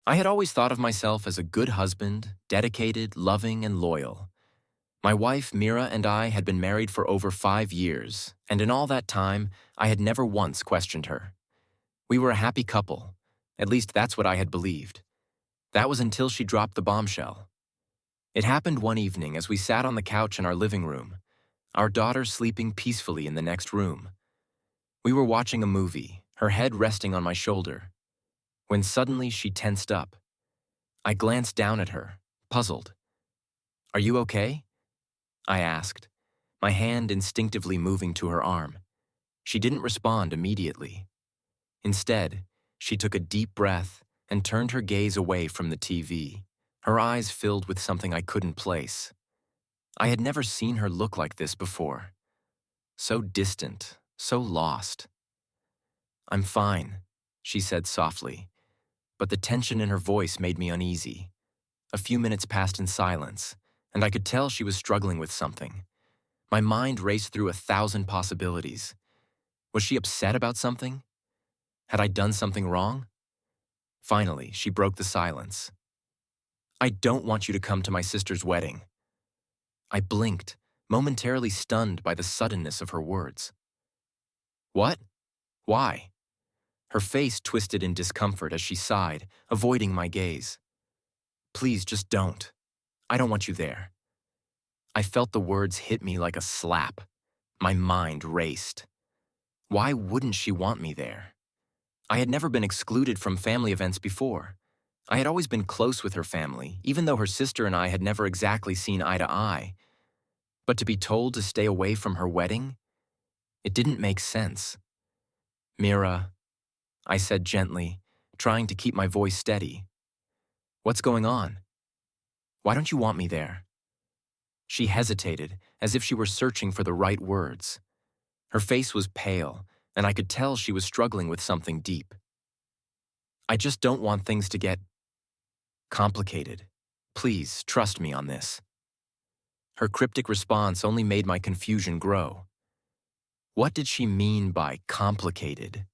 I had always thought of myself as a good husband, dedicated, loving, and loyal. My wife, Mira, and I had been married for over 5 years, and in all that time, I had never once questioned her. We were a happy couple. At least that's what I had believed. That was until she dropped the bombshell. It happened one evening as we sat on the couch in our living room, our daughter sleeping peacefully in the next room. We were watching a movie, her head resting on my shoulder, when suddenly she tensed up. I glanced down at her, puzzled. "Are you okay?" I asked, my hand instinctively moving to her arm. She didn't respond immediately. Instead, she took a deep breath and turned her gaze away from the TV, her eyes filled with something I couldn't place. I had never seen her look like this before. So distant, so lost. "I'm fine," she said softly, but the tension in her voice made me uneasy. A few minutes passed in silence, and I could tell she was struggling with something. My mind raced through 1,000 possibilities. Was she upset about something? Had I done something wrong? Finally, she broke the silence. "I don't want you to come to my sister's wedding." I blinked, momentarily stunned by the suddenness of her words. "What? Why?" Her face twisted in discomfort as she sighed, avoiding my gaze. "Please, just don't. I don't want you there." I felt the words hit me like a slap. My mind raced. Why wouldn't she want me there? I had never been excluded from family events before. I had always been close with her family, even though her sister and I had never exactly seen eye to eye. But to be told to stay away from her wedding? It didn't make sense. "Mira," I said gently, trying to keep my voice steady. "What's going on? Why don't you want me there?" She hesitated, as if she were searching for the right words. Her face was pale, and I could tell she was struggling with something deep. "I just don't want things to get complicated. Please, trust me on this." Her cryptic response only made my confusion grow. What did she mean by complicated?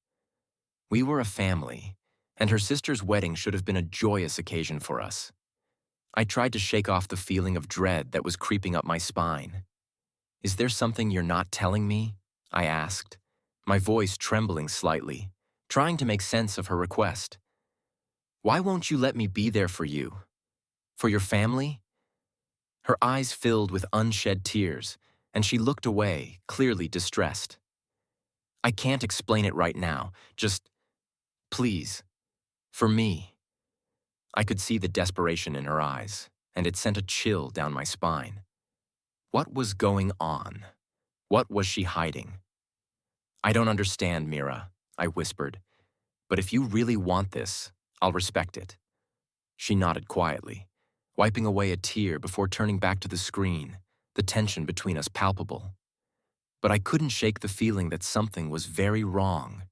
We were a family, and her sister's wedding should have been a joyous occasion for us. I tried to shake off the feeling of dread that was creeping up my spine. "Is there something you're not telling me?" I asked, my voice trembling slightly, trying to make sense of her request. "Why won't you let me be there for you? For your family?" Her eyes filled with unshed tears, and she looked away, clearly distressed. "I can't explain it right now. Just, please, for me." I could see the desperation in her eyes, and it sent a chill down my spine. What was going on? What was she hiding? "I don't understand, Mira," I whispered, "but if you really want this, I'll respect it." She nodded quietly, wiping away a tear before turning back to the screen, the tension between us palpable. But I couldn't shake the feeling that something was very wrong.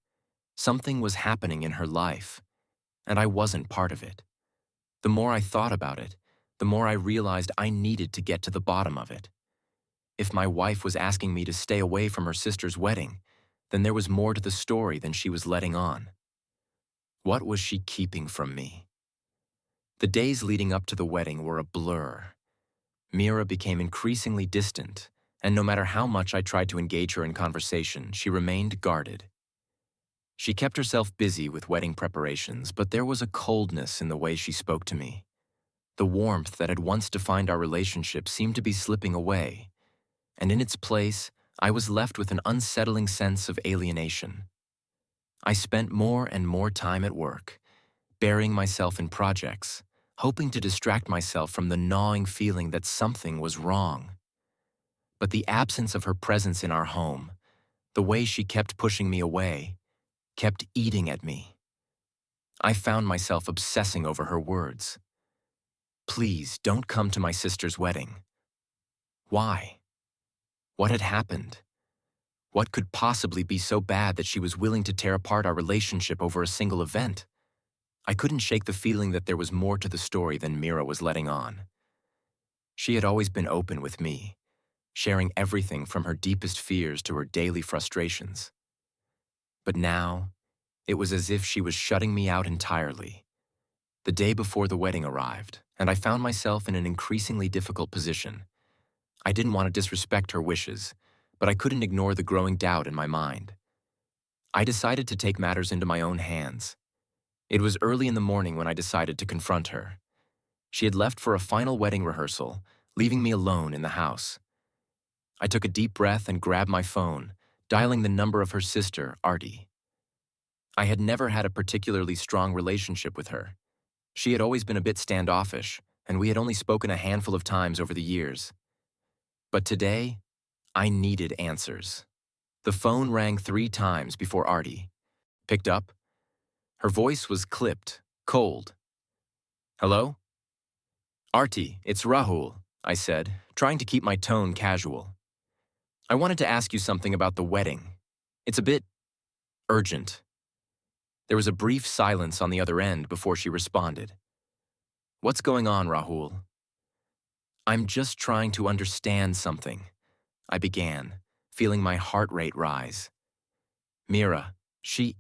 Something was happening in her life, and I wasn't part of it. The more I thought about it, the more I realized I needed to get to the bottom of it. If my wife was asking me to stay away from her sister's wedding, then there was more to the story than she was letting on. What was she keeping from me? The days leading up to the wedding were a blur. Mira became increasingly distant, and no matter how much I tried to engage her in conversation, she remained guarded. She kept herself busy with wedding preparations, but there was a coldness in the way she spoke to me. The warmth that had once defined our relationship seemed to be slipping away, and in its place, I was left with an unsettling sense of alienation. I spent more and more time at work, burying myself in projects, hoping to distract myself from the gnawing feeling that something was wrong. But the absence of her presence in our home, the way she kept pushing me away, kept eating at me. I found myself obsessing over her words. "Please, don't come to my sister's wedding." Why? What had happened? What could possibly be so bad that she was willing to tear apart our relationship over a single event? I couldn't shake the feeling that there was more to the story than Mira was letting on. She had always been open with me, sharing everything from her deepest fears to her daily frustrations. But now, it was as if she was shutting me out entirely. The day before the wedding arrived, and I found myself in an increasingly difficult position. I didn't want to disrespect her wishes, but I couldn't ignore the growing doubt in my mind. I decided to take matters into my own hands. It was early in the morning when I decided to confront her. She had left for a final wedding rehearsal, leaving me alone in the house. I took a deep breath and grabbed my phone, dialing the number of her sister, Artie. I had never had a particularly strong relationship with her. She had always been a bit standoffish, and we had only spoken a handful of times over the years. But today, I needed answers. The phone rang 3 times before Artie picked up. Her voice was clipped, cold. "Hello?" "Artie, it's Rahul," I said, trying to keep my tone casual. "I wanted to ask you something about the wedding. It's a bit urgent." There was a brief silence on the other end before she responded. "What's going on, Rahul?" "I'm just trying to understand something," I began, feeling my heart rate rise. "Mira, she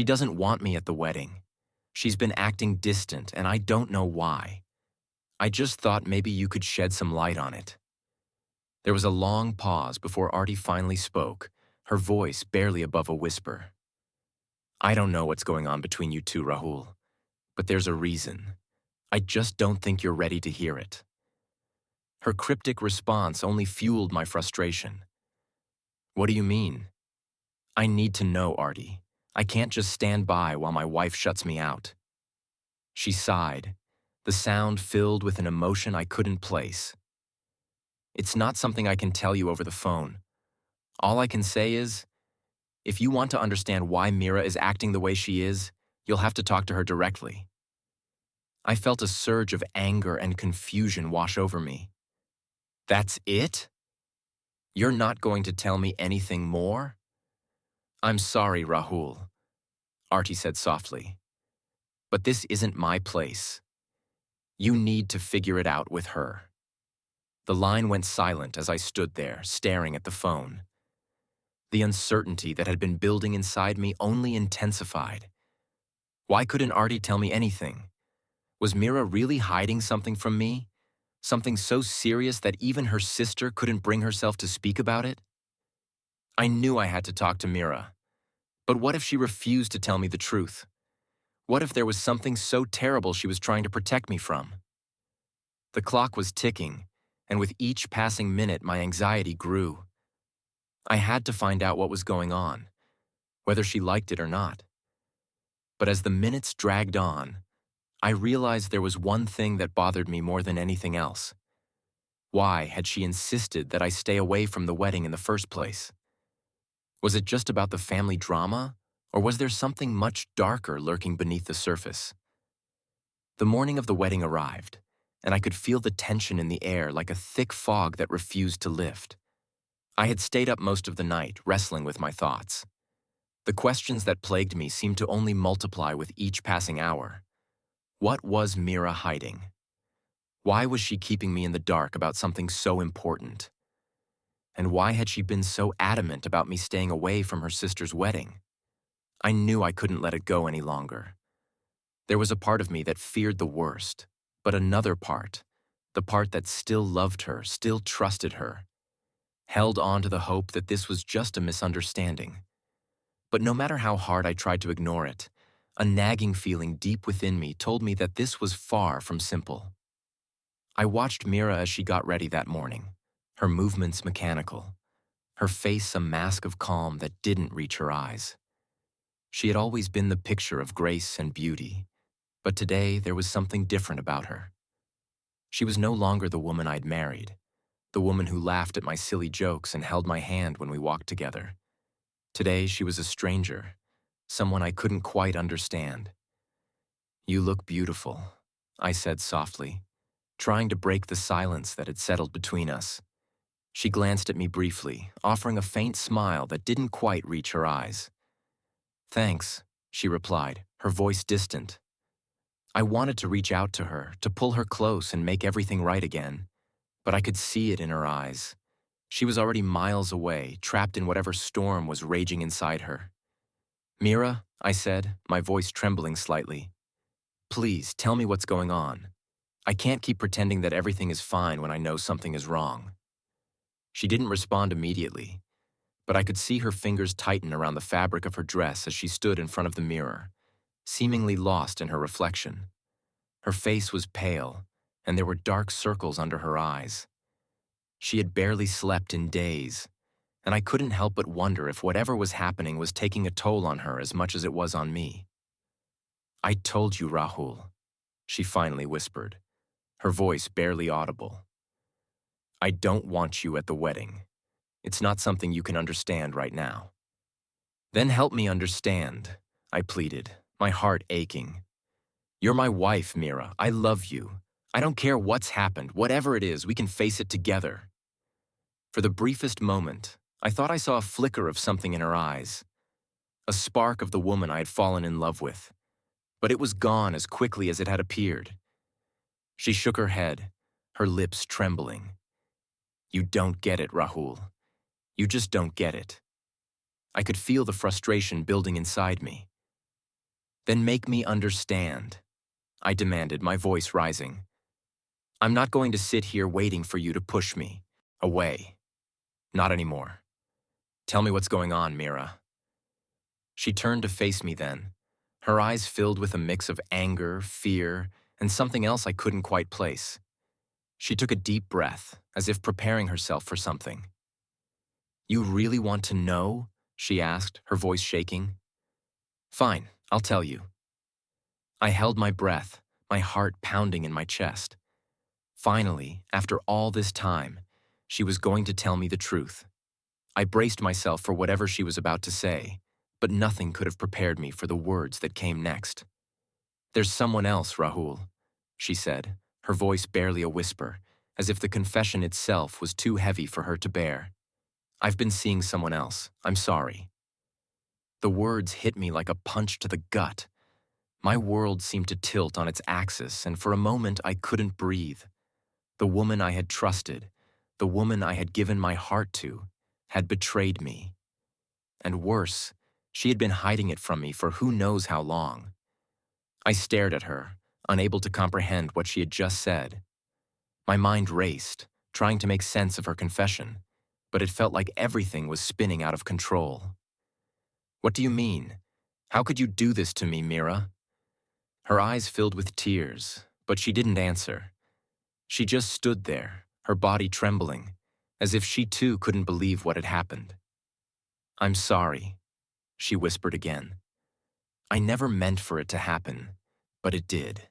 doesn't want me at the wedding. She's been acting distant, and I don't know why. I just thought maybe you could shed some light on it." There was a long pause before Artie finally spoke, her voice barely above a whisper. "I don't know what's going on between you two, Rahul, but there's a reason. I just don't think you're ready to hear it." Her cryptic response only fueled my frustration. "What do you mean?" "I need to know, Artie. I can't just stand by while my wife shuts me out." She sighed, the sound filled with an emotion I couldn't place. "It's not something I can tell you over the phone. All I can say is, if you want to understand why Mira is acting the way she is, you'll have to talk to her directly." I felt a surge of anger and confusion wash over me. "That's it? You're not going to tell me anything more?" "I'm sorry, Rahul," Artie said softly, "but this isn't my place. You need to figure it out with her." The line went silent as I stood there, staring at the phone. The uncertainty that had been building inside me only intensified. Why couldn't Artie tell me anything? Was Mira really hiding something from me? Something so serious that even her sister couldn't bring herself to speak about it? I knew I had to talk to Mira. But what if she refused to tell me the truth? What if there was something so terrible she was trying to protect me from? The clock was ticking, and with each passing minute my anxiety grew. I had to find out what was going on, whether she liked it or not. But as the minutes dragged on, I realized there was one thing that bothered me more than anything else. Why had she insisted that I stay away from the wedding in the first place? Was it just about the family drama, or was there something much darker lurking beneath the surface? The morning of the wedding arrived, and I could feel the tension in the air like a thick fog that refused to lift. I had stayed up most of the night, wrestling with my thoughts. The questions that plagued me seemed to only multiply with each passing hour. What was Mira hiding? Why was she keeping me in the dark about something so important? And why had she been so adamant about me staying away from her sister's wedding? I knew I couldn't let it go any longer. There was a part of me that feared the worst, but another part, the part that still loved her, still trusted her, held on to the hope that this was just a misunderstanding. But no matter how hard I tried to ignore it, a nagging feeling deep within me told me that this was far from simple. I watched Mira as she got ready that morning, her movements mechanical, her face a mask of calm that didn't reach her eyes. She had always been the picture of grace and beauty, but today there was something different about her. She was no longer the woman I'd married, the woman who laughed at my silly jokes and held my hand when we walked together. Today she was a stranger, someone I couldn't quite understand. "You look beautiful," I said softly, trying to break the silence that had settled between us. She glanced at me briefly, offering a faint smile that didn't quite reach her eyes. "Thanks," she replied, her voice distant. I wanted to reach out to her, to pull her close and make everything right again, but I could see it in her eyes. She was already miles away, trapped in whatever storm was raging inside her. "Mira," I said, my voice trembling slightly, Please, tell me what's going on. I can't keep pretending that everything is fine when I know something is wrong. She didn't respond immediately, but I could see her fingers tighten around the fabric of her dress as she stood in front of the mirror, seemingly lost in her reflection. Her face was pale, and there were dark circles under her eyes. She had barely slept in days, and I couldn't help but wonder if whatever was happening was taking a toll on her as much as it was on me. "I told you, Rahul," she finally whispered, her voice barely audible. "I don't want you at the wedding. It's not something you can understand right now." "Then help me understand," I pleaded, my heart aching. "You're my wife, Mira. I love you. I don't care what's happened. Whatever it is, we can face it together." For the briefest moment, I thought I saw a flicker of something in her eyes, a spark of the woman I had fallen in love with. But it was gone as quickly as it had appeared. She shook her head, her lips trembling. "You don't get it, Rahul. You just don't get it." I could feel the frustration building inside me. "Then make me understand," I demanded, my voice rising. "I'm not going to sit here waiting for you to push me away. Not anymore. Tell me what's going on, Mira." She turned to face me then, her eyes filled with a mix of anger, fear, and something else I couldn't quite place. She took a deep breath, as if preparing herself for something. "You really want to know?" she asked, her voice shaking. "Fine, I'll tell you." I held my breath, my heart pounding in my chest. Finally, after all this time, she was going to tell me the truth. I braced myself for whatever she was about to say, but nothing could have prepared me for the words that came next. "There's someone else, Rahul," she said, her voice barely a whisper, as if the confession itself was too heavy for her to bear. "I've been seeing someone else. I'm sorry." The words hit me like a punch to the gut. My world seemed to tilt on its axis, and for a moment I couldn't breathe. The woman I had trusted, the woman I had given my heart to, had betrayed me. And worse, she had been hiding it from me for who knows how long. I stared at her, unable to comprehend what she had just said. My mind raced, trying to make sense of her confession, but it felt like everything was spinning out of control. "What do you mean? How could you do this to me, Mira?" Her eyes filled with tears, but she didn't answer. She just stood there, her body trembling, as if she too couldn't believe what had happened. "I'm sorry," she whispered again. "I never meant for it to happen, but it did.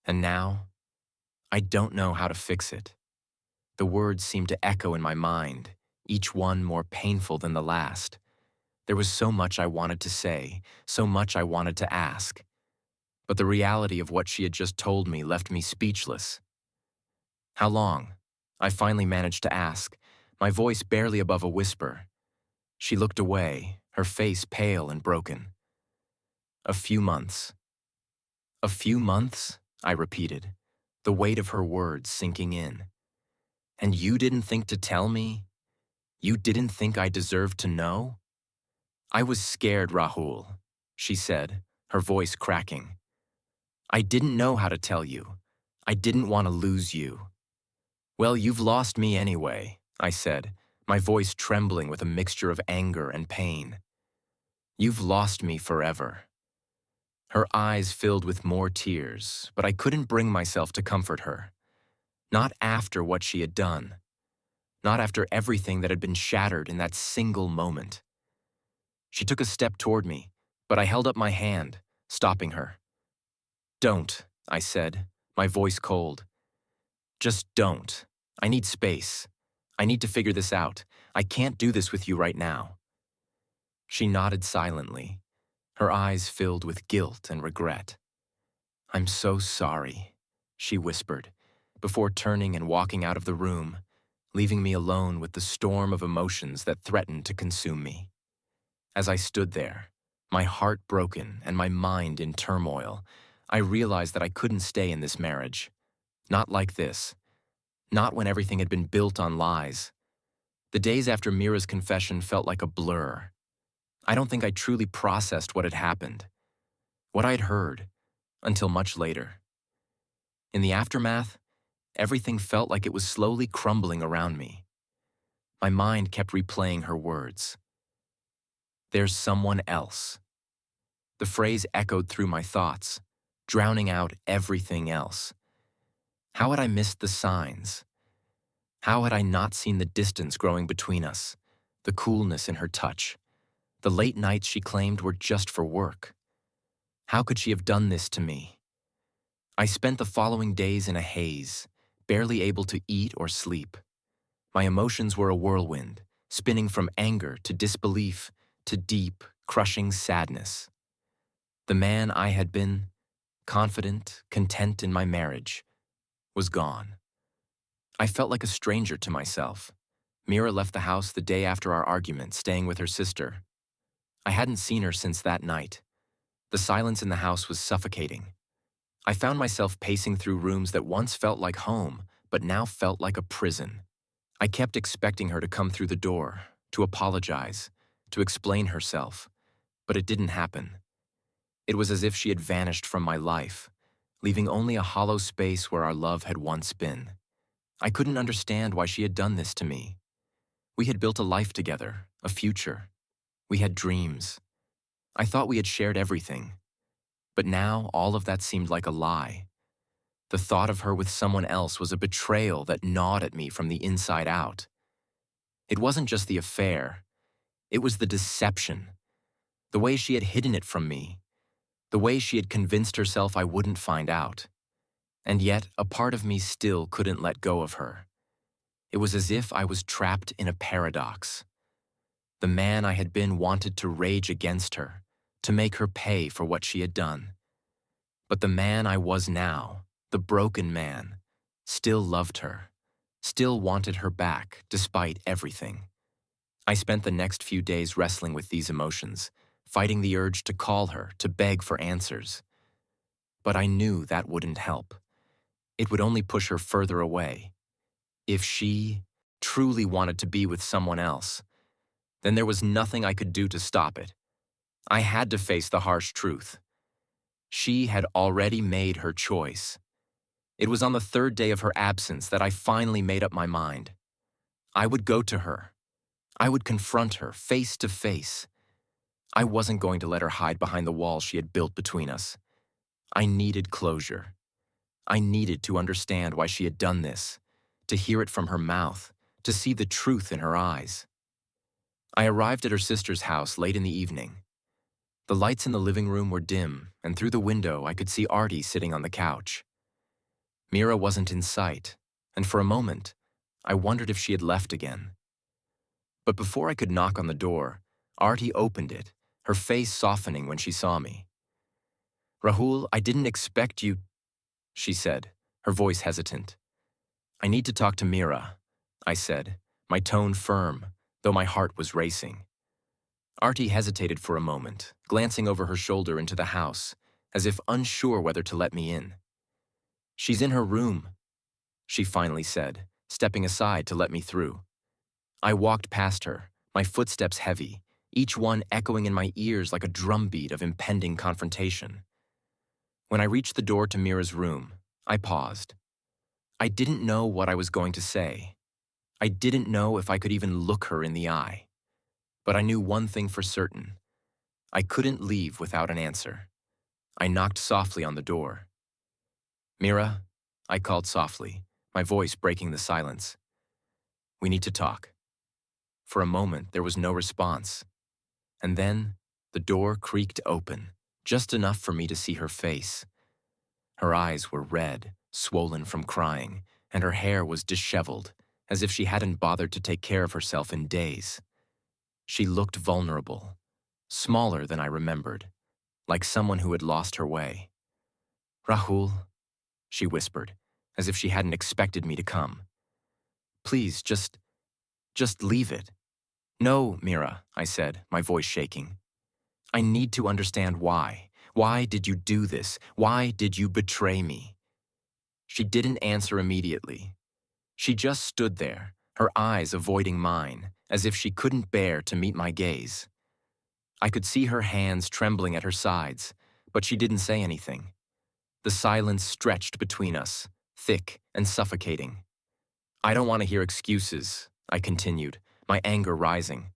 And now, I don't know how to fix it." The words seemed to echo in my mind, each one more painful than the last. There was so much I wanted to say, so much I wanted to ask. But the reality of what she had just told me left me speechless. "How long?" I finally managed to ask, my voice barely above a whisper. She looked away, her face pale and broken. "A few months." "A few months?" I repeated, the weight of her words sinking in. "And you didn't think to tell me? You didn't think I deserved to know?" "I was scared, Rahul," she said, her voice cracking. "I didn't know how to tell you. I didn't want to lose you." "Well, you've lost me anyway," I said, my voice trembling with a mixture of anger and pain. "You've lost me forever." Her eyes filled with more tears, but I couldn't bring myself to comfort her. Not after what she had done. Not after everything that had been shattered in that single moment. She took a step toward me, but I held up my hand, stopping her. "Don't," I said, my voice cold. "Just don't. I need space. I need to figure this out. I can't do this with you right now." She nodded silently, her eyes filled with guilt and regret. "I'm so sorry," she whispered, before turning and walking out of the room, leaving me alone with the storm of emotions that threatened to consume me. As I stood there, my heart broken and my mind in turmoil, I realized that I couldn't stay in this marriage. Not like this. Not when everything had been built on lies. The days after Mira's confession felt like a blur. I don't think I truly processed what had happened. What I'd heard, until much later. In the aftermath, everything felt like it was slowly crumbling around me. My mind kept replaying her words. There's someone else. The phrase echoed through my thoughts, drowning out everything else. How had I missed the signs? How had I not seen the distance growing between us, the coolness in her touch? The late nights she claimed were just for work. How could she have done this to me? I spent the following days in a haze, barely able to eat or sleep. My emotions were a whirlwind, spinning from anger to disbelief to deep, crushing sadness. The man I had been, confident, content in my marriage, was gone. I felt like a stranger to myself. Mira left the house the day after our argument, staying with her sister. I hadn't seen her since that night. The silence in the house was suffocating. I found myself pacing through rooms that once felt like home, but now felt like a prison. I kept expecting her to come through the door, to apologize, to explain herself, but it didn't happen. It was as if she had vanished from my life, leaving only a hollow space where our love had once been. I couldn't understand why she had done this to me. We had built a life together, a future. We had dreams. I thought we had shared everything. But now all of that seemed like a lie. The thought of her with someone else was a betrayal that gnawed at me from the inside out. It wasn't just the affair. It was the deception. The way she had hidden it from me. The way she had convinced herself I wouldn't find out. And yet, a part of me still couldn't let go of her. It was as if I was trapped in a paradox. The man I had been wanted to rage against her, to make her pay for what she had done. But the man I was now, the broken man, still loved her, still wanted her back despite everything. I spent the next few days wrestling with these emotions, fighting the urge to call her, to beg for answers. But I knew that wouldn't help. It would only push her further away. If she truly wanted to be with someone else, then there was nothing I could do to stop it. I had to face the harsh truth. She had already made her choice. It was on the third day of her absence that I finally made up my mind. I would go to her. I would confront her face to face. I wasn't going to let her hide behind the wall she had built between us. I needed closure. I needed to understand why she had done this, to hear it from her mouth, to see the truth in her eyes. I arrived at her sister's house late in the evening. The lights in the living room were dim, and through the window I could see Artie sitting on the couch. Mira wasn't in sight, and for a moment, I wondered if she had left again. But before I could knock on the door, Artie opened it, her face softening when she saw me. "Rahul, I didn't expect you," she said, her voice hesitant. "I need to talk to Mira," I said, my tone firm, though my heart was racing. Artie hesitated for a moment, glancing over her shoulder into the house, as if unsure whether to let me in. "She's in her room," she finally said, stepping aside to let me through. I walked past her, my footsteps heavy, each one echoing in my ears like a drumbeat of impending confrontation. When I reached the door to Mira's room, I paused. I didn't know what I was going to say. I didn't know if I could even look her in the eye. But I knew one thing for certain. I couldn't leave without an answer. I knocked softly on the door. "Mira," I called softly, my voice breaking the silence. "We need to talk." For a moment, there was no response. And then, the door creaked open, just enough for me to see her face. Her eyes were red, swollen from crying, and her hair was disheveled, as if she hadn't bothered to take care of herself in days. She looked vulnerable, smaller than I remembered, like someone who had lost her way. "Rahul," she whispered, as if she hadn't expected me to come. "Please, just leave it." "No, Mira," I said, my voice shaking. "I need to understand why. Why did you do this? Why did you betray me?" She didn't answer immediately. She just stood there, her eyes avoiding mine, as if she couldn't bear to meet my gaze. I could see her hands trembling at her sides, but she didn't say anything. The silence stretched between us, thick and suffocating. I don't want to hear excuses, I continued, my anger rising.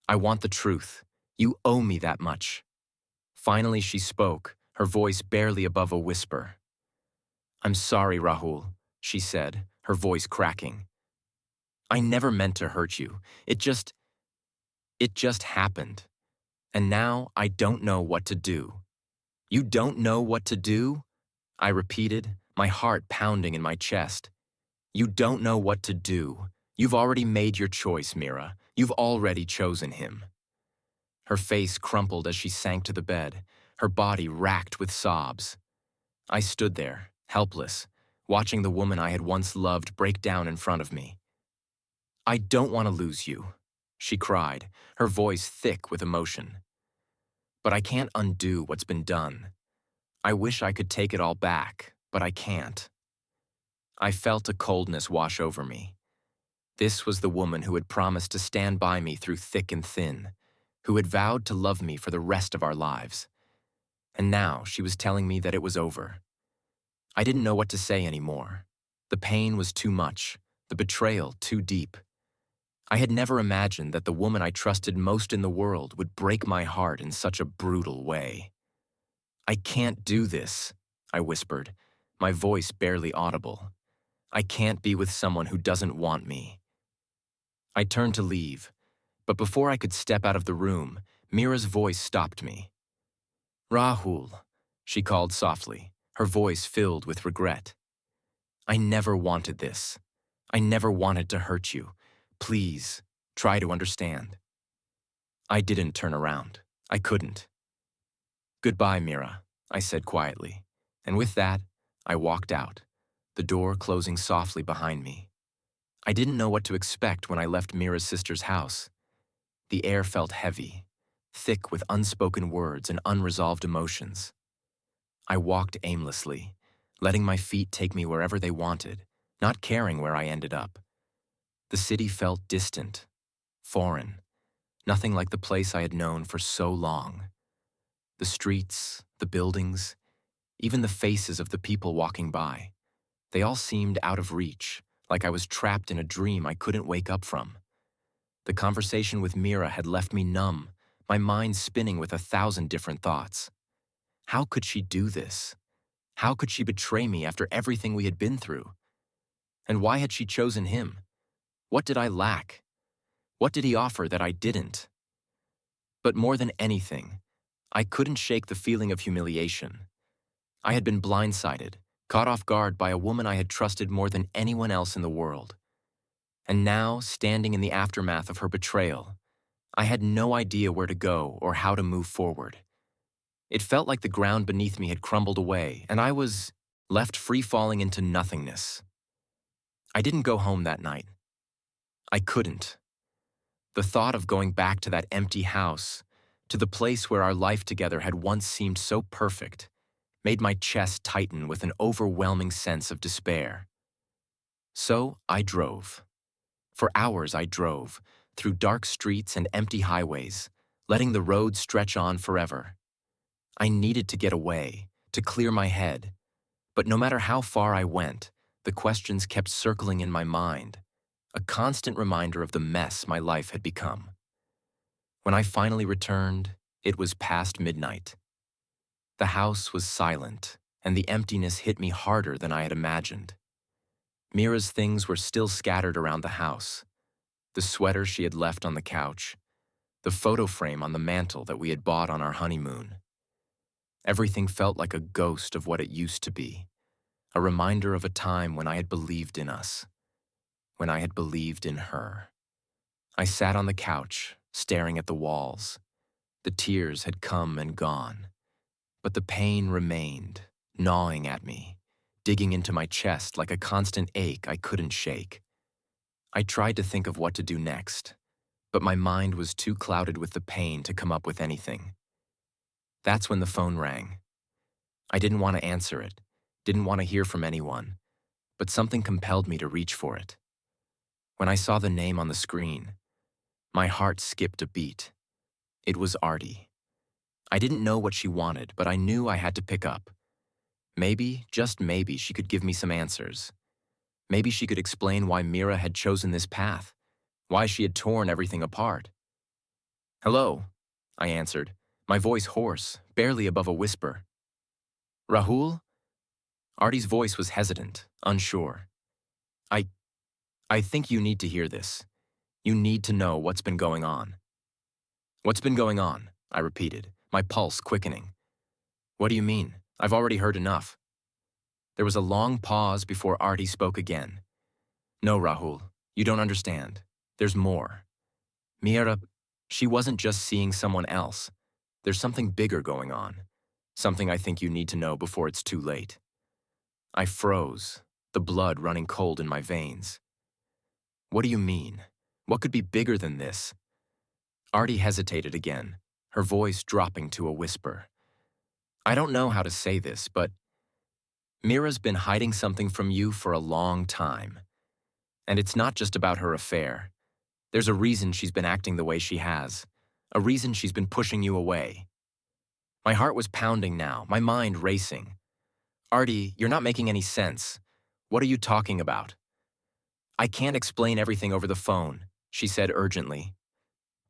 I want the truth. You owe me that much. Finally she spoke, her voice barely above a whisper. I'm sorry, Rahul, she said, her voice cracking. I never meant to hurt you. It just happened. And now I don't know what to do. You don't know what to do? I repeated, my heart pounding in my chest. You don't know what to do. You've already made your choice, Mira. You've already chosen him. Her face crumpled as she sank to the bed, her body racked with sobs. I stood there, helpless, watching the woman I had once loved break down in front of me. I don't want to lose you, she cried, her voice thick with emotion. But I can't undo what's been done. I wish I could take it all back, but I can't. I felt a coldness wash over me. This was the woman who had promised to stand by me through thick and thin, who had vowed to love me for the rest of our lives. And now she was telling me that it was over. I didn't know what to say anymore. The pain was too much, the betrayal too deep. I had never imagined that the woman I trusted most in the world would break my heart in such a brutal way. I can't do this, I whispered, my voice barely audible. I can't be with someone who doesn't want me. I turned to leave, but before I could step out of the room, Mira's voice stopped me. Rahul, she called softly, her voice filled with regret. I never wanted this. I never wanted to hurt you. Please, try to understand. I didn't turn around. I couldn't. Goodbye, Mira, I said quietly, and with that, I walked out, the door closing softly behind me. I didn't know what to expect when I left Mira's sister's house. The air felt heavy, thick with unspoken words and unresolved emotions. I walked aimlessly, letting my feet take me wherever they wanted, not caring where I ended up. The city felt distant, foreign, nothing like the place I had known for so long. The streets, the buildings, even the faces of the people walking by, they all seemed out of reach, like I was trapped in a dream I couldn't wake up from. The conversation with Mira had left me numb, my mind spinning with 1,000 different thoughts. How could she do this? How could she betray me after everything we had been through? And why had she chosen him? What did I lack? What did he offer that I didn't? But more than anything, I couldn't shake the feeling of humiliation. I had been blindsided, caught off guard by a woman I had trusted more than anyone else in the world. And now, standing in the aftermath of her betrayal, I had no idea where to go or how to move forward. It felt like the ground beneath me had crumbled away, and I was left free-falling into nothingness. I didn't go home that night. I couldn't. The thought of going back to that empty house, to the place where our life together had once seemed so perfect, made my chest tighten with an overwhelming sense of despair. So I drove. For hours I drove, through dark streets and empty highways, letting the road stretch on forever. I needed to get away, to clear my head. But no matter how far I went, the questions kept circling in my mind, a constant reminder of the mess my life had become. When I finally returned, it was past midnight. The house was silent, and the emptiness hit me harder than I had imagined. Mira's things were still scattered around the house. The sweater she had left on the couch, the photo frame on the mantel that we had bought on our honeymoon. Everything felt like a ghost of what it used to be, a reminder of a time when I had believed in us, when I had believed in her. I sat on the couch, staring at the walls. The tears had come and gone, but the pain remained, gnawing at me, digging into my chest like a constant ache I couldn't shake. I tried to think of what to do next, but my mind was too clouded with the pain to come up with anything. That's when the phone rang. I didn't want to answer it, didn't want to hear from anyone, but something compelled me to reach for it. When I saw the name on the screen, my heart skipped a beat. It was Artie. I didn't know what she wanted, but I knew I had to pick up. Maybe, just maybe, she could give me some answers. Maybe she could explain why Mira had chosen this path, why she had torn everything apart. "Hello," I answered, my voice hoarse, barely above a whisper. "Rahul?" Artie's voice was hesitant, unsure. I, I think you need to hear this. You need to know what's been going on." "What's been going on?" I repeated, my pulse quickening. "What do you mean? I've already heard enough." There was a long pause before Artie spoke again. "No, Rahul, you don't understand. There's more. Mira, she wasn't just seeing someone else. There's something bigger going on. Something I think you need to know before it's too late." I froze, the blood running cold in my veins. "What do you mean? What could be bigger than this?" Artie hesitated again, her voice dropping to a whisper. "I don't know how to say this, but Mira's been hiding something from you for a long time. And it's not just about her affair. There's a reason she's been acting the way she has. A reason she's been pushing you away." My heart was pounding now, my mind racing. "Artie, you're not making any sense. What are you talking about?" "I can't explain everything over the phone," she said urgently.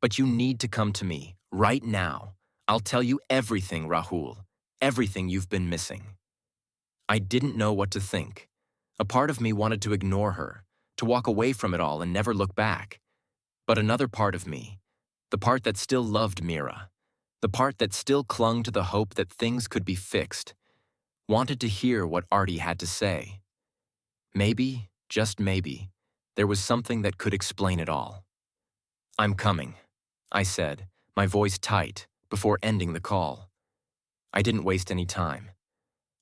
"But you need to come to me, right now. I'll tell you everything, Rahul. Everything you've been missing." I didn't know what to think. A part of me wanted to ignore her, to walk away from it all and never look back. But another part of me, the part that still loved Mira, the part that still clung to the hope that things could be fixed, wanted to hear what Artie had to say. Maybe, just maybe, there was something that could explain it all. "I'm coming," I said, my voice tight, before ending the call. I didn't waste any time.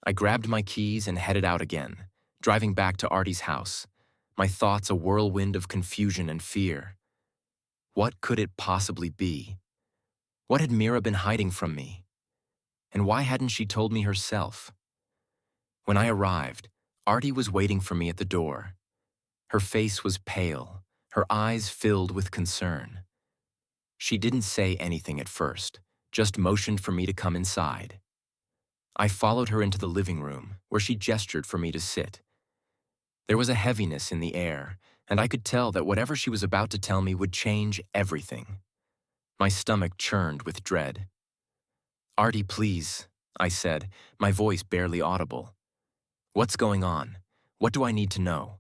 I grabbed my keys and headed out again, driving back to Artie's house, my thoughts a whirlwind of confusion and fear. What could it possibly be? What had Mira been hiding from me? And why hadn't she told me herself? When I arrived, Artie was waiting for me at the door. Her face was pale, her eyes filled with concern. She didn't say anything at first, just motioned for me to come inside. I followed her into the living room, where she gestured for me to sit. There was a heaviness in the air, and I could tell that whatever she was about to tell me would change everything. My stomach churned with dread. "Artie, please," I said, my voice barely audible. "What's going on? What do I need to know?"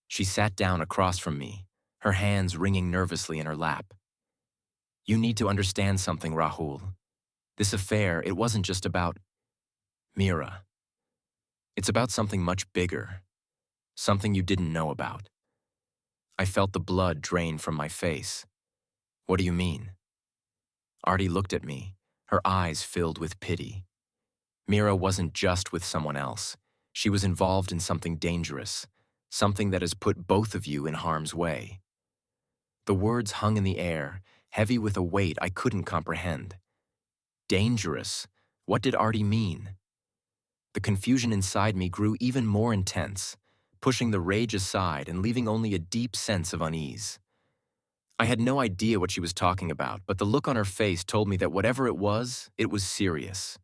She sat down across from me, her hands wringing nervously in her lap. "You need to understand something, Rahul. This affair, it wasn't just about Mira. It's about something much bigger, something you didn't know about." I felt the blood drain from my face. "What do you mean?" Artie looked at me, her eyes filled with pity. Mira wasn't just with someone else. She was involved in something dangerous, something that has put both of you in harm's way. The words hung in the air, heavy with a weight I couldn't comprehend. Dangerous? What did Artie mean? The confusion inside me grew even more intense, pushing the rage aside and leaving only a deep sense of unease. I had no idea what she was talking about, but the look on her face told me that whatever it was serious.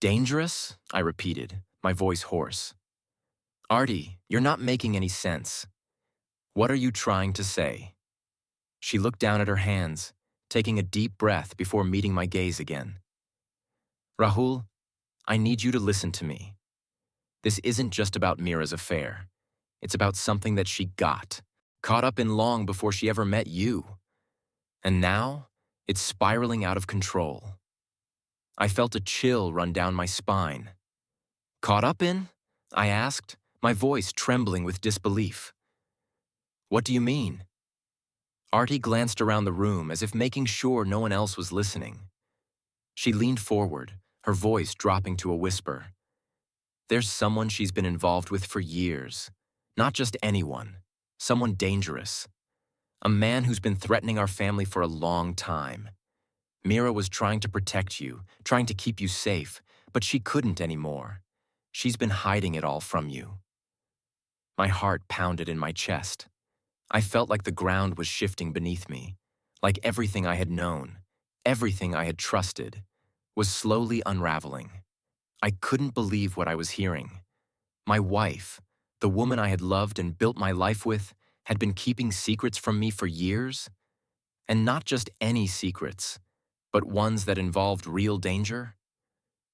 "Dangerous?" I repeated, my voice hoarse. "Artie, you're not making any sense. What are you trying to say?" She looked down at her hands, taking a deep breath before meeting my gaze again. "Rahul, I need you to listen to me. This isn't just about Mira's affair. It's about something that she got, caught up in long before she ever met you. And now, it's spiraling out of control." I felt a chill run down my spine. "Caught up in?" I asked, my voice trembling with disbelief. "What do you mean?" Artie glanced around the room as if making sure no one else was listening. She leaned forward, her voice dropping to a whisper. "There's someone she's been involved with for years. Not just anyone. Someone dangerous. A man who's been threatening our family for a long time. Mira was trying to protect you, trying to keep you safe, but she couldn't anymore. She's been hiding it all from you." My heart pounded in my chest. I felt like the ground was shifting beneath me, like everything I had known, everything I had trusted, was slowly unraveling. I couldn't believe what I was hearing. My wife, the woman I had loved and built my life with, had been keeping secrets from me for years. And not just any secrets, but ones that involved real danger.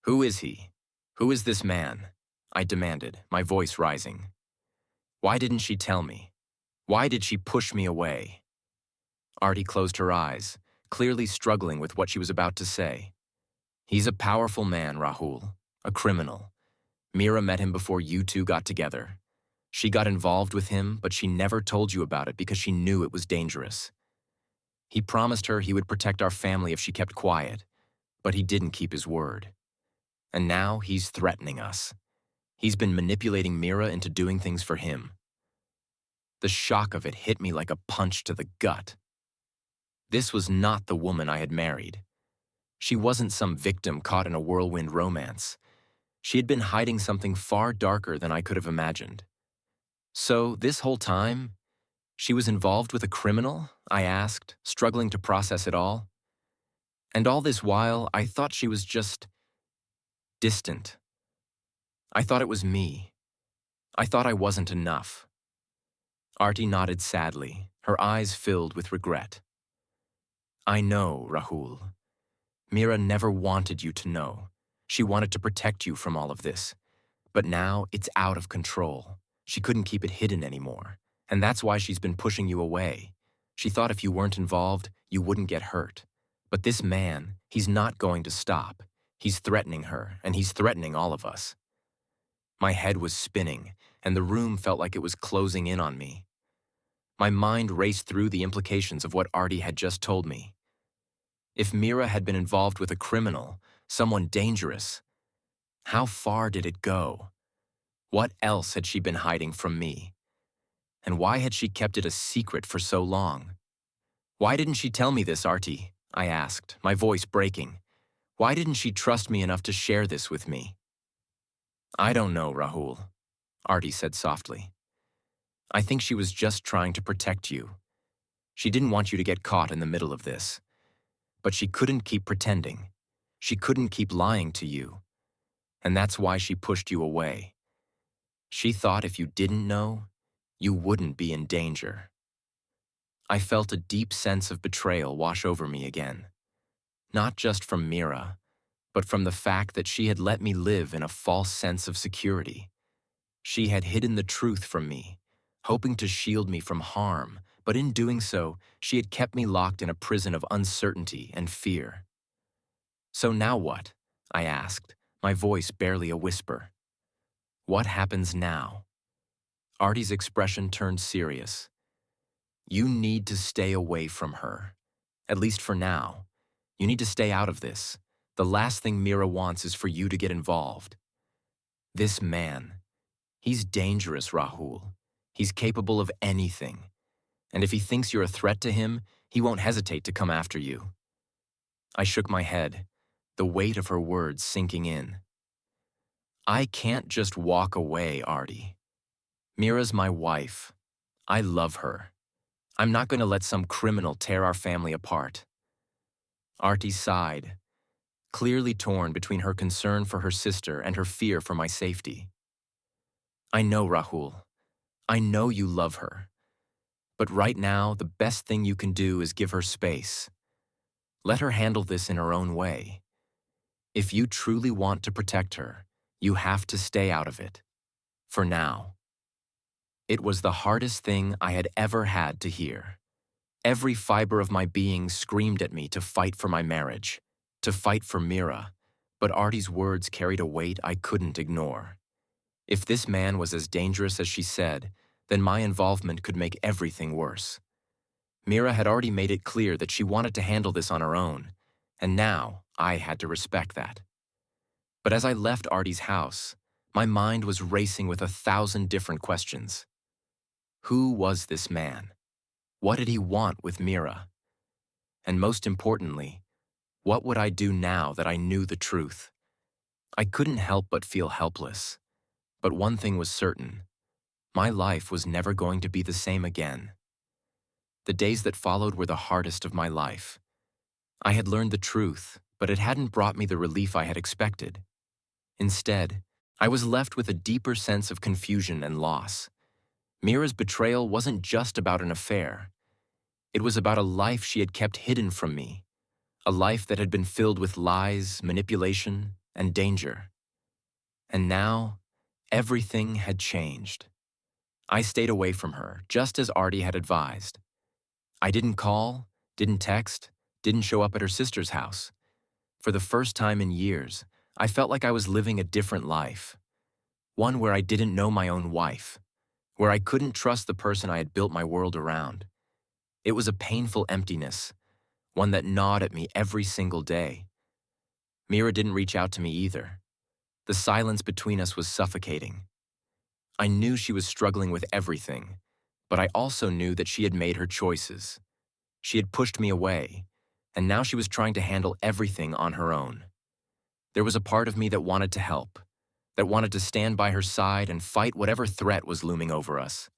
Who is he? Who is this man? I demanded, my voice rising. Why didn't she tell me? Why did she push me away? Artie closed her eyes, clearly struggling with what she was about to say. He's a powerful man, Rahul, a criminal. Mira met him before you two got together. She got involved with him, but she never told you about it because she knew it was dangerous. He promised her he would protect our family if she kept quiet, but he didn't keep his word. And now he's threatening us. He's been manipulating Mira into doing things for him. The shock of it hit me like a punch to the gut. This was not the woman I had married. She wasn't some victim caught in a whirlwind romance. She had been hiding something far darker than I could have imagined. So, this whole time, she was involved with a criminal? I asked, struggling to process it all. And all this while, I thought she was just distant. I thought it was me. I thought I wasn't enough. Artie nodded sadly, her eyes filled with regret. I know, Rahul. Mira never wanted you to know. She wanted to protect you from all of this. But now it's out of control. She couldn't keep it hidden anymore. And that's why she's been pushing you away. She thought if you weren't involved, you wouldn't get hurt. But this man, he's not going to stop. He's threatening her, and he's threatening all of us. My head was spinning, and the room felt like it was closing in on me. My mind raced through the implications of what Artie had just told me. If Mira had been involved with a criminal, someone dangerous, how far did it go? What else had she been hiding from me? And why had she kept it a secret for so long? Why didn't she tell me this, Artie? I asked, my voice breaking. Why didn't she trust me enough to share this with me? I don't know, Rahul, Artie said softly. I think she was just trying to protect you. She didn't want you to get caught in the middle of this. But she couldn't keep pretending. She couldn't keep lying to you. And that's why she pushed you away. She thought if you didn't know, you wouldn't be in danger. I felt a deep sense of betrayal wash over me again. Not just from Mira, but from the fact that she had let me live in a false sense of security. She had hidden the truth from me, hoping to shield me from harm, but in doing so, she had kept me locked in a prison of uncertainty and fear. So now what? I asked, my voice barely a whisper. What happens now? Artie's expression turned serious. You need to stay away from her. At least for now. You need to stay out of this. The last thing Mira wants is for you to get involved. This man, he's dangerous, Rahul. He's capable of anything. And if he thinks you're a threat to him, he won't hesitate to come after you. I shook my head, the weight of her words sinking in. I can't just walk away, Artie. Mira's my wife. I love her. I'm not going to let some criminal tear our family apart. Artie sighed, clearly torn between her concern for her sister and her fear for my safety. I know, Rahul. I know you love her. But right now, the best thing you can do is give her space. Let her handle this in her own way. If you truly want to protect her, you have to stay out of it. For now. It was the hardest thing I had ever had to hear. Every fiber of my being screamed at me to fight for my marriage, to fight for Mira, but Artie's words carried a weight I couldn't ignore. If this man was as dangerous as she said, then my involvement could make everything worse. Mira had already made it clear that she wanted to handle this on her own, and now I had to respect that. But as I left Artie's house, my mind was racing with 1,000 different questions. Who was this man? What did he want with Mira? And most importantly, what would I do now that I knew the truth? I couldn't help but feel helpless. But one thing was certain. My life was never going to be the same again. The days that followed were the hardest of my life. I had learned the truth, but it hadn't brought me the relief I had expected. Instead, I was left with a deeper sense of confusion and loss. Mira's betrayal wasn't just about an affair. It was about a life she had kept hidden from me, a life that had been filled with lies, manipulation, and danger. And now, everything had changed. I stayed away from her, just as Artie had advised. I didn't call, didn't text, didn't show up at her sister's house. For the first time in years, I felt like I was living a different life, one where I didn't know my own wife, where I couldn't trust the person I had built my world around. It was a painful emptiness, one that gnawed at me every single day. Mira didn't reach out to me either. The silence between us was suffocating. I knew she was struggling with everything, but I also knew that she had made her choices. She had pushed me away, and now she was trying to handle everything on her own. There was a part of me that wanted to help, that wanted to stand by her side and fight whatever threat was looming over us.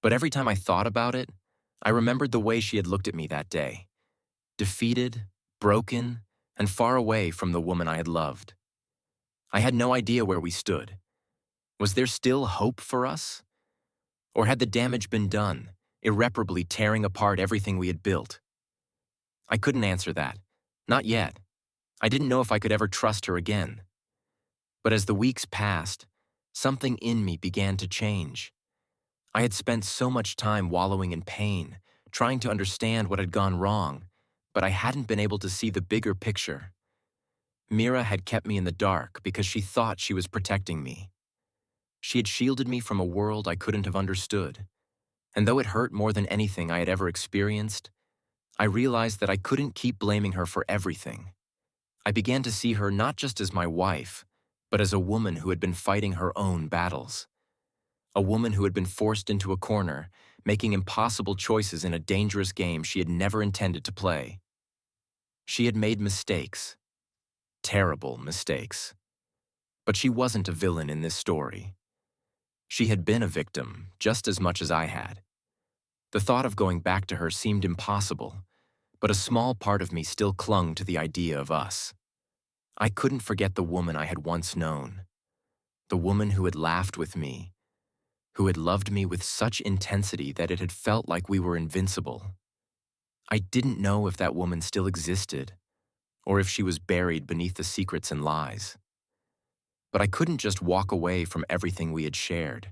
But every time I thought about it, I remembered the way she had looked at me that day, defeated, broken, and far away from the woman I had loved. I had no idea where we stood. Was there still hope for us? Or had the damage been done, irreparably tearing apart everything we had built? I couldn't answer that. Not yet. I didn't know if I could ever trust her again. But as the weeks passed, something in me began to change. I had spent so much time wallowing in pain, trying to understand what had gone wrong, but I hadn't been able to see the bigger picture. Mira had kept me in the dark because she thought she was protecting me. She had shielded me from a world I couldn't have understood. And though it hurt more than anything I had ever experienced, I realized that I couldn't keep blaming her for everything. I began to see her not just as my wife, but as a woman who had been fighting her own battles. A woman who had been forced into a corner, making impossible choices in a dangerous game she had never intended to play. She had made mistakes. Terrible mistakes. But she wasn't a villain in this story. She had been a victim just as much as I had. The thought of going back to her seemed impossible, but a small part of me still clung to the idea of us. I couldn't forget the woman I had once known, the woman who had laughed with me, who had loved me with such intensity that it had felt like we were invincible. I didn't know if that woman still existed, or if she was buried beneath the secrets and lies. But I couldn't just walk away from everything we had shared.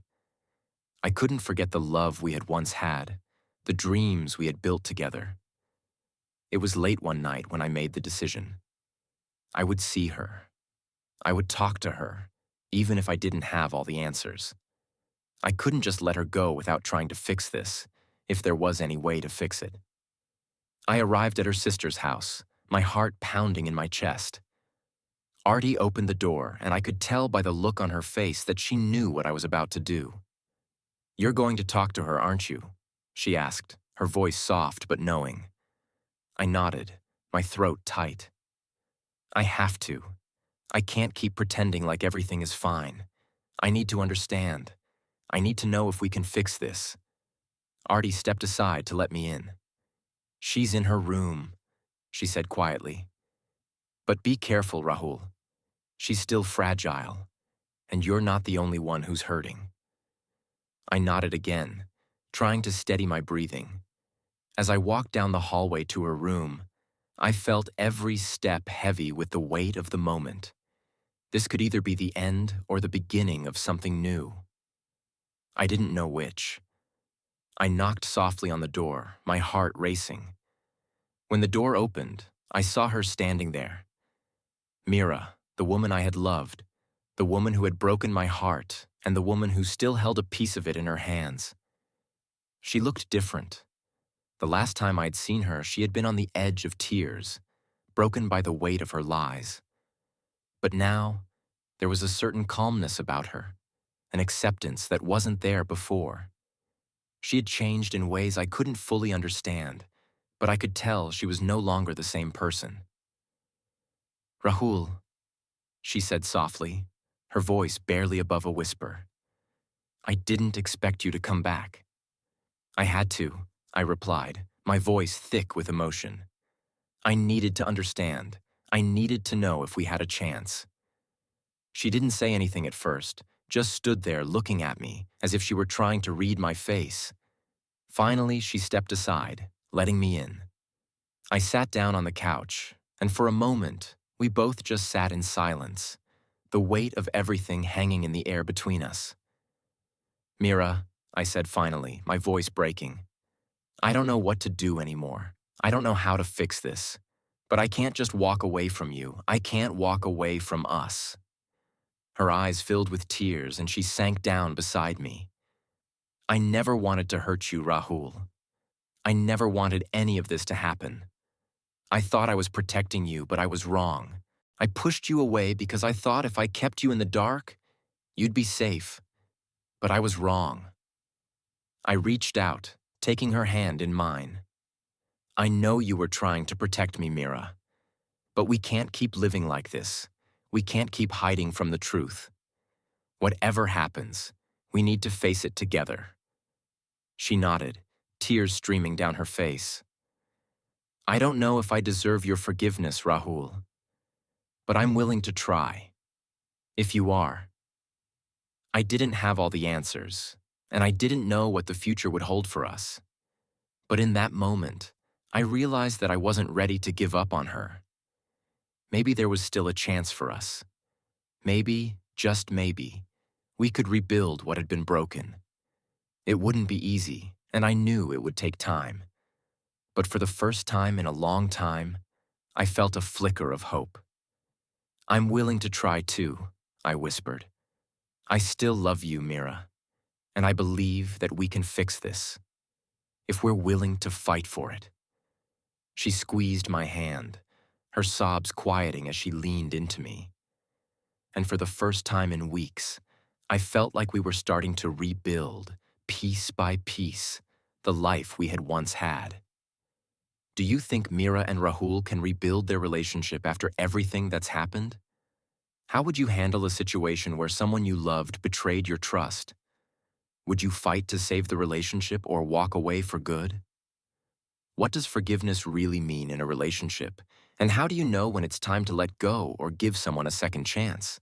I couldn't forget the love we had once had, the dreams we had built together. It was late one night when I made the decision. I would see her. I would talk to her, even if I didn't have all the answers. I couldn't just let her go without trying to fix this, if there was any way to fix it. I arrived at her sister's house, my heart pounding in my chest. Artie opened the door, and I could tell by the look on her face that she knew what I was about to do. "You're going to talk to her, aren't you?" she asked, her voice soft but knowing. I nodded, my throat tight. I have to. I can't keep pretending like everything is fine. I need to understand. I need to know if we can fix this. Artie stepped aside to let me in. "She's in her room," she said quietly. "But be careful, Rahul. She's still fragile, and you're not the only one who's hurting." I nodded again, trying to steady my breathing. As I walked down the hallway to her room, I felt every step heavy with the weight of the moment. This could either be the end or the beginning of something new. I didn't know which. I knocked softly on the door, my heart racing. When the door opened, I saw her standing there. Mira, the woman I had loved, the woman who had broken my heart, and the woman who still held a piece of it in her hands. She looked different. The last time I'd seen her, she had been on the edge of tears, broken by the weight of her lies. But now, there was a certain calmness about her, an acceptance that wasn't there before. She had changed in ways I couldn't fully understand, but I could tell she was no longer the same person. "Rahul," she said softly, her voice barely above a whisper. "I didn't expect you to come back." "I had to," I replied, my voice thick with emotion. "I needed to understand. I needed to know if we had a chance." She didn't say anything at first, just stood there looking at me as if she were trying to read my face. Finally, she stepped aside, letting me in. I sat down on the couch, and for a moment, we both just sat in silence, the weight of everything hanging in the air between us. "Mira," I said finally, my voice breaking, "I don't know what to do anymore. I don't know how to fix this. But I can't just walk away from you. I can't walk away from us." Her eyes filled with tears, and she sank down beside me. "I never wanted to hurt you, Rahul. I never wanted any of this to happen. I thought I was protecting you, but I was wrong. I pushed you away because I thought if I kept you in the dark, you'd be safe. But I was wrong." I reached out, taking her hand in mine. "I know you were trying to protect me, Mira. But we can't keep living like this. We can't keep hiding from the truth. Whatever happens, we need to face it together." She nodded, tears streaming down her face. "I don't know if I deserve your forgiveness, Rahul. But I'm willing to try. If you are." I didn't have all the answers, and I didn't know what the future would hold for us. But in that moment, I realized that I wasn't ready to give up on her. Maybe there was still a chance for us. Maybe, just maybe, we could rebuild what had been broken. It wouldn't be easy, and I knew it would take time. But for the first time in a long time, I felt a flicker of hope. "I'm willing to try too," I whispered. "I still love you, Mira, and I believe that we can fix this, if we're willing to fight for it." She squeezed my hand, her sobs quieting as she leaned into me. And for the first time in weeks, I felt like we were starting to rebuild, piece by piece, the life we had once had. Do you think Mira and Rahul can rebuild their relationship after everything that's happened? How would you handle a situation where someone you loved betrayed your trust? Would you fight to save the relationship or walk away for good? What does forgiveness really mean in a relationship? And how do you know when it's time to let go or give someone a second chance?